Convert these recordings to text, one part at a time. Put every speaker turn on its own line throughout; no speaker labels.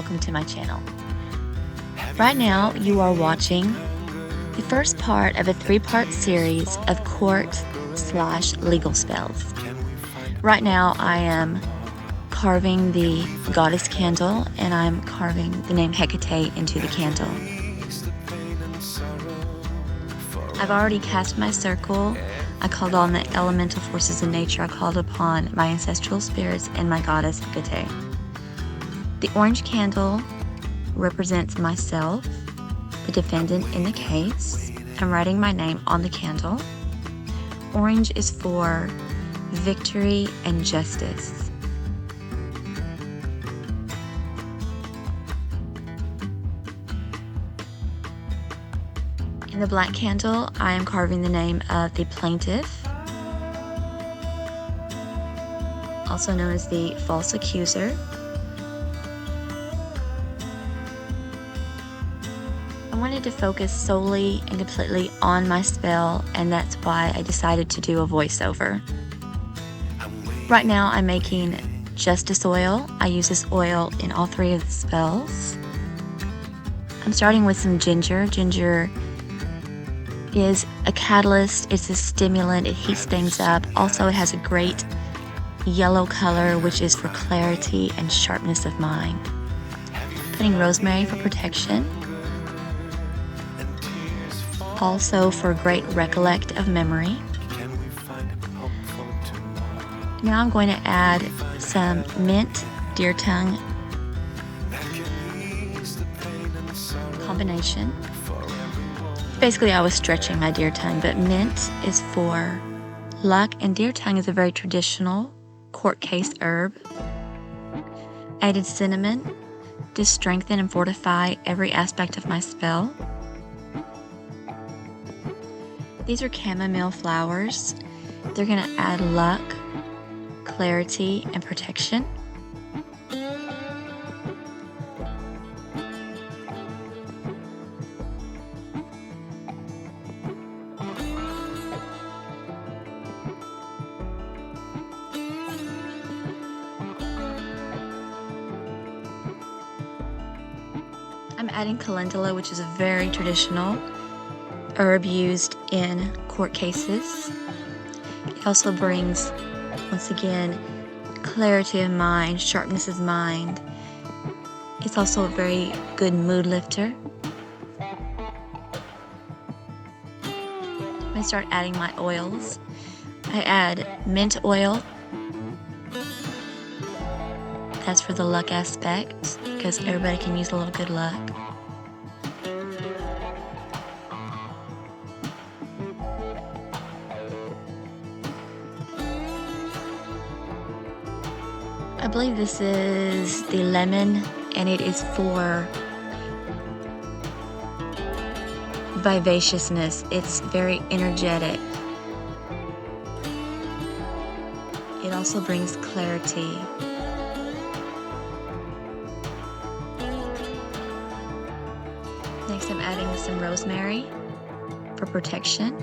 welcome to my channel. Right now you are watching the first part of a 3-part series of court/legal spells. Right now I am carving the goddess candle, and I'm carving the name Hecate into the candle. I've already cast my circle. I called on the elemental forces of nature. I called upon my ancestral spirits and my goddess Hecate. The orange candle represents myself, the defendant in the case. I'm writing my name on the candle. Orange is for victory and justice. In the black candle, I am carving the name of the plaintiff, also known as the false accuser. I wanted to focus solely and completely on my spell, and that's why I decided to do a voiceover. Right now I'm making justice oil. I use this oil in all 3 of the spells. I'm starting with some ginger. Ginger is a catalyst, it's a stimulant, it heats things up. Also, it has a great yellow color, which is for clarity and sharpness of mind. Putting rosemary for protection. Also for great recollect of memory. Now I'm going to add some mint deer tongue combination. Basically, I was stretching my deer tongue, but mint is for luck, and deer tongue is a very traditional court case herb. Added cinnamon to strengthen and fortify every aspect of my spell. These are chamomile flowers. They're going to add luck, clarity, and protection. I'm adding calendula, which is a very traditional herb used in court cases. It also brings, once again, clarity of mind, sharpness of mind. It's also a very good mood lifter. I'm going to start adding my oils. I add mint oil. That's for the luck aspect, because everybody can use a little good luck. I believe this is the lemon, and it is for vivaciousness. It's very energetic. It also brings clarity. Next, I'm adding some rosemary for protection.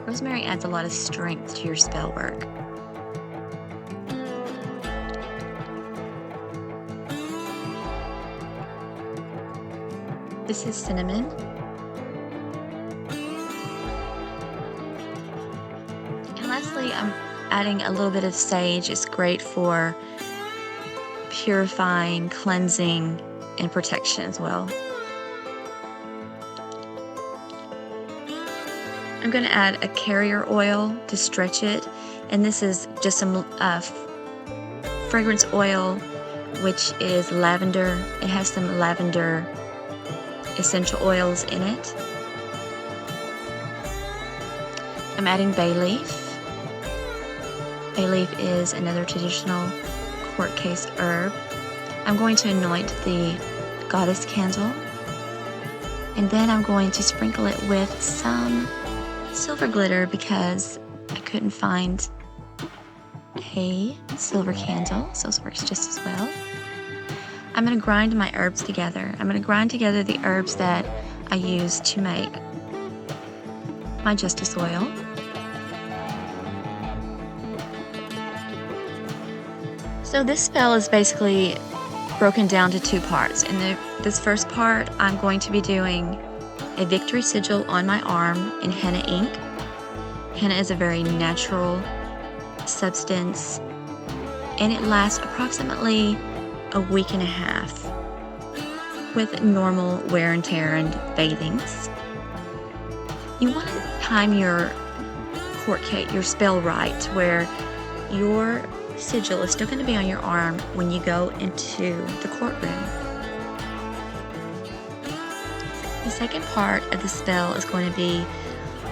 Rosemary adds a lot of strength to your spell work. This is cinnamon. And lastly, I'm adding a little bit of sage. It's great for purifying, cleansing, and protection as well. I'm going to add a carrier oil to stretch it, and this is just some fragrance oil, which is lavender. It has some lavender essential oils in it. I'm adding bay leaf. Bay leaf is another traditional court case herb. I'm going to anoint the goddess candle, and then I'm going to sprinkle it with some silver glitter because I couldn't find a silver candle, so this works just as well. I'm going to grind my herbs together. I'm going to grind together the herbs that I use to make my justice oil. So this spell is basically broken down to two parts. In this first part, I'm going to be doing a victory sigil on my arm in henna ink. Henna is a very natural substance, and it lasts approximately a week and a half with normal wear and tear and bathings. You want to time your your spell right, where your sigil is still going to be on your arm when you go into the courtroom. The second part of the spell is going to be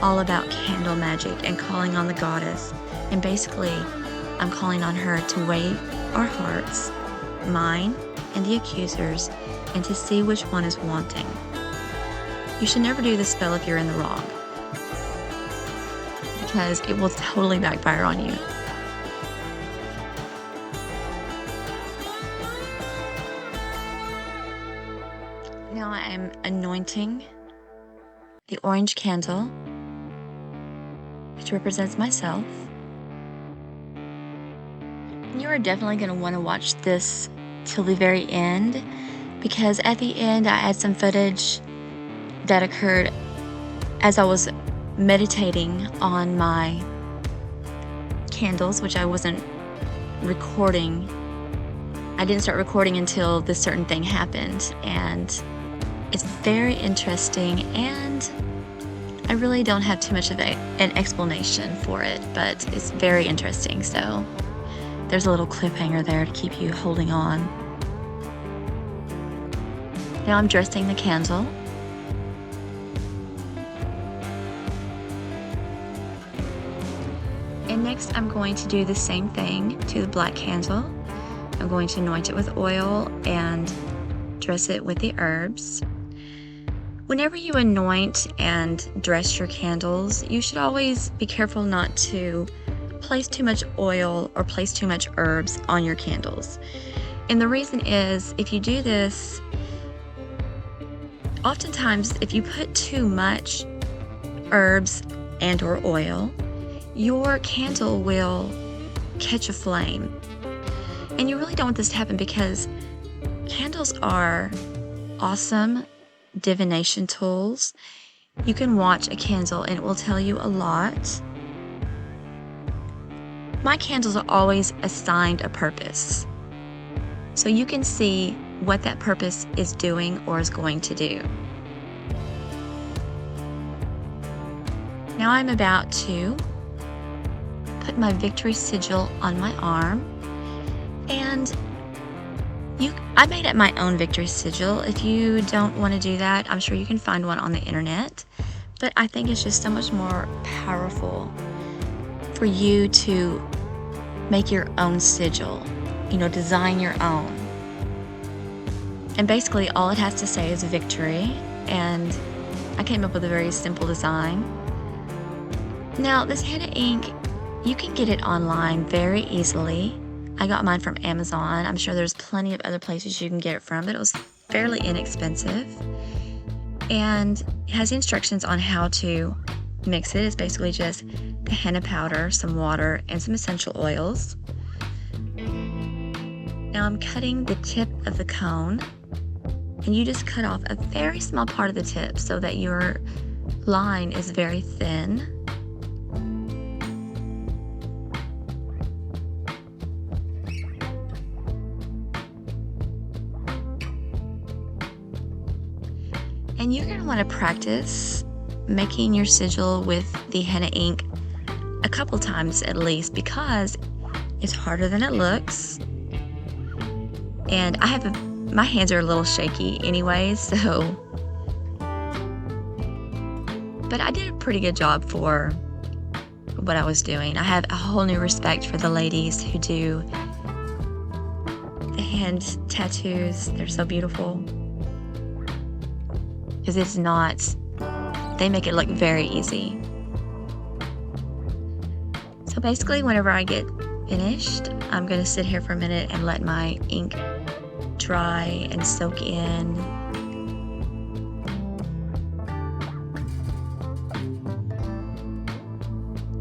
all about candle magic and calling on the goddess. And basically, I'm calling on her to weigh our hearts, mine and the accuser's, and to see which one is wanting. You should never do this spell if you're in the wrong, because it will totally backfire on you. Now I am anointing the orange candle, which represents myself. You are definitely going to want to watch this till the very end, because at the end I add some footage that occurred as I was meditating on my candles, which I wasn't recording. I didn't start recording until this certain thing happened, and it's very interesting, and I really don't have too much of an explanation for it, but it's very interesting. So there's a little cliffhanger there to keep you holding on. Now I'm dressing the candle. And next I'm going to do the same thing to the black candle. I'm going to anoint it with oil and dress it with the herbs. Whenever you anoint and dress your candles, you should always be careful not to place too much oil or place too much herbs on your candles. And the reason is, if you do this, oftentimes if you put too much herbs and or oil, your candle will catch a flame. And you really don't want this to happen, because candles are awesome divination tools. You can watch a candle and it will tell you a lot. My candles are always assigned a purpose, so you can see what that purpose is doing or is going to do. Now I'm about to put my victory sigil on my arm, and I made up my own victory sigil. If you don't want to do that, I'm sure you can find one on the internet, but I think it's just so much more powerful for you to make your own sigil, design your own. And basically all it has to say is victory, and I came up with a very simple design. Now this henna ink, you can get it online very easily. I got mine from Amazon. I'm sure there's plenty of other places you can get it from, but it was fairly inexpensive. And it has instructions on how to mix it. It's basically just the henna powder, some water, and some essential oils. Now I'm cutting the tip of the cone, and you just cut off a very small part of the tip so that your line is very thin. And you're going to want to practice making your sigil with the henna ink a couple times at least, because it's harder than it looks. And my hands are a little shaky anyway, so. But I did a pretty good job for what I was doing. I have a whole new respect for the ladies who do the hand tattoos. They're so beautiful. Because it's not, they make it look very easy. So basically, whenever I get finished, I'm going to sit here for a minute and let my ink dry and soak in.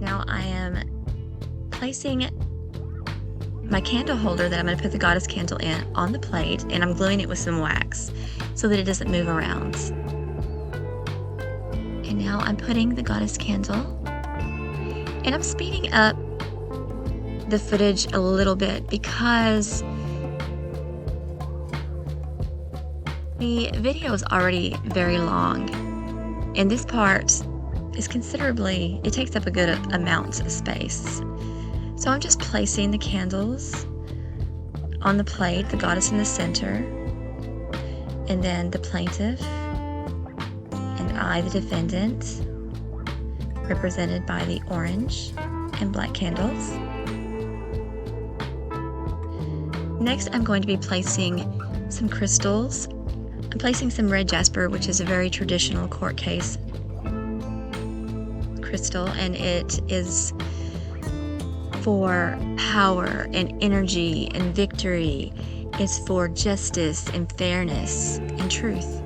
Now I am placing my candle holder that I'm going to put the goddess candle in on the plate, and I'm gluing it with some wax so that it doesn't move around. And now I'm putting the goddess candle, and I'm speeding up the footage a little bit because the video is already very long, and this part is it takes up a good amount of space. So I'm just placing the candles on the plate, the goddess in the center, and then the plaintiff, and I, the defendant, represented by the orange and black candles. Next, I'm going to be placing some crystals. I'm placing some red jasper, which is a very traditional court case crystal, and it is for power and energy and victory. It's for justice and fairness and truth.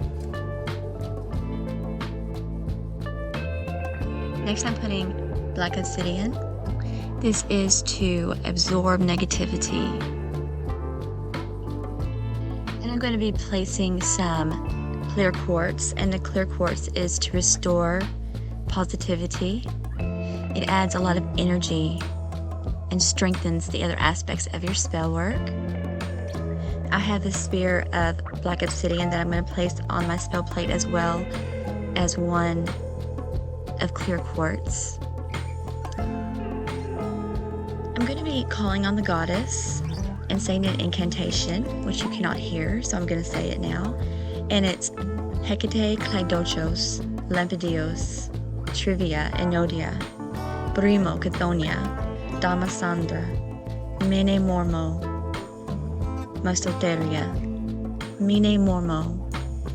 Next, I'm putting black obsidian. This is to absorb negativity. And I'm going to be placing some clear quartz, and the clear quartz is to restore positivity. It adds a lot of energy and strengthens the other aspects of your spell work. I have this spear of black obsidian that I'm going to place on my spell plate, as well as one of clear quartz. I'm going to be calling on the goddess and saying an incantation, which you cannot hear, so I'm going to say it now. And it's Hecate Cleidochos, Lampidios, Trivia, Enodia, Brimo, Cathonia, Damasandra, Mene Mormo, Mysoteria, Mene Mormo,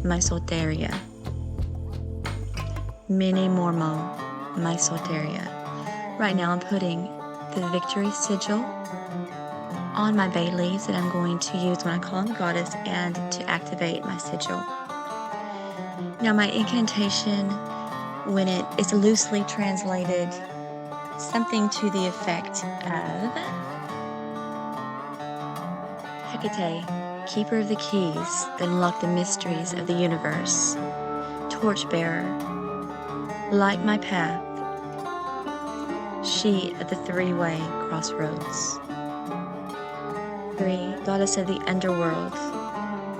Mysoteria, Mene Mormo, Mysoteria. Right now I'm putting the victory sigil on my bay leaves that I'm going to use when I call on the goddess and to activate my sigil. Now my incantation, when it is loosely translated, something to the effect of Hecate, keeper of the keys that unlock the mysteries of the universe, torchbearer, light my path, she at the three-way crossroads. 3, goddess of the underworld,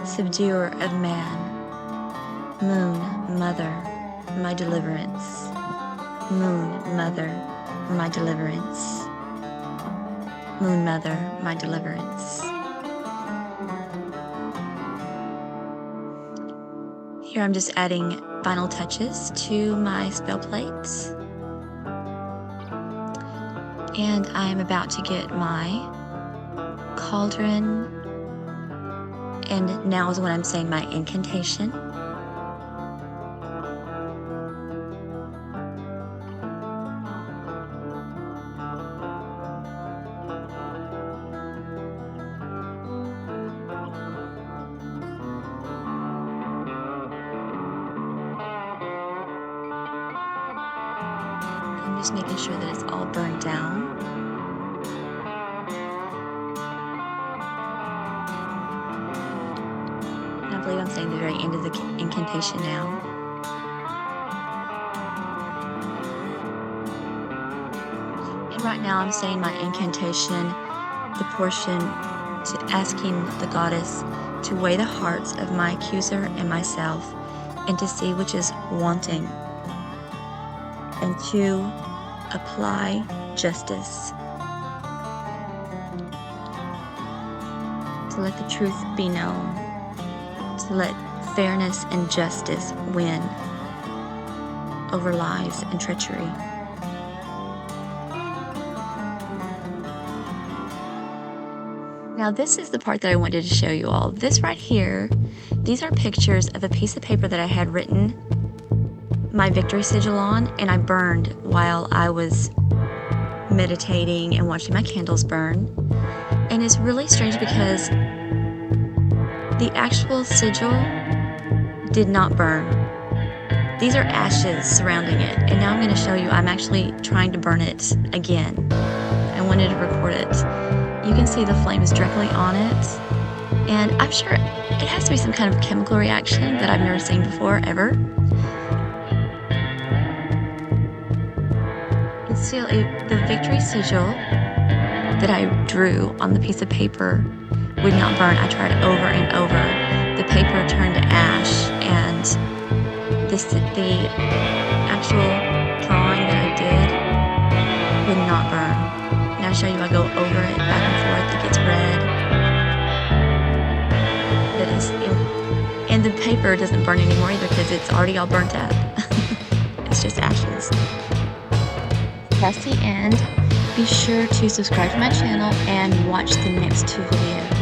subduer of man, moon, mother, my deliverance, moon, mother, my deliverance, moon, mother, my deliverance. Here I'm just adding final touches to my spell plates, and I'm about to get my cauldron, and now is when I'm saying my incantation. I'm just making sure that it's all burned down. I believe I'm saying the very end of the incantation now. And right now I'm saying my incantation, the portion to asking the goddess to weigh the hearts of my accuser and myself, and to see which is wanting, and to apply justice, to let the truth be known, to let fairness and justice win over lies and treachery. Now this is the part that I wanted to show you all. This right here, these are pictures of a piece of paper that I had written my victory sigil on, and I burned while I was meditating and watching my candles burn. And it's really strange because the actual sigil did not burn. These are ashes surrounding it, and now I'm going to show you I'm actually trying to burn it again. I wanted to record it. You can see the flame is directly on it, and I'm sure it has to be some kind of chemical reaction that I've never seen before, ever. And still, the victory sigil that I drew on the piece of paper would not burn. I tried over and over. The paper turned to ash, and the actual drawing that I did would not burn. And I'll show you, I go over it back and forth, it gets red. And the paper doesn't burn anymore either because it's already all burnt up. It's just ashes. That's the end. Be sure to subscribe to my channel and watch the next 2 videos.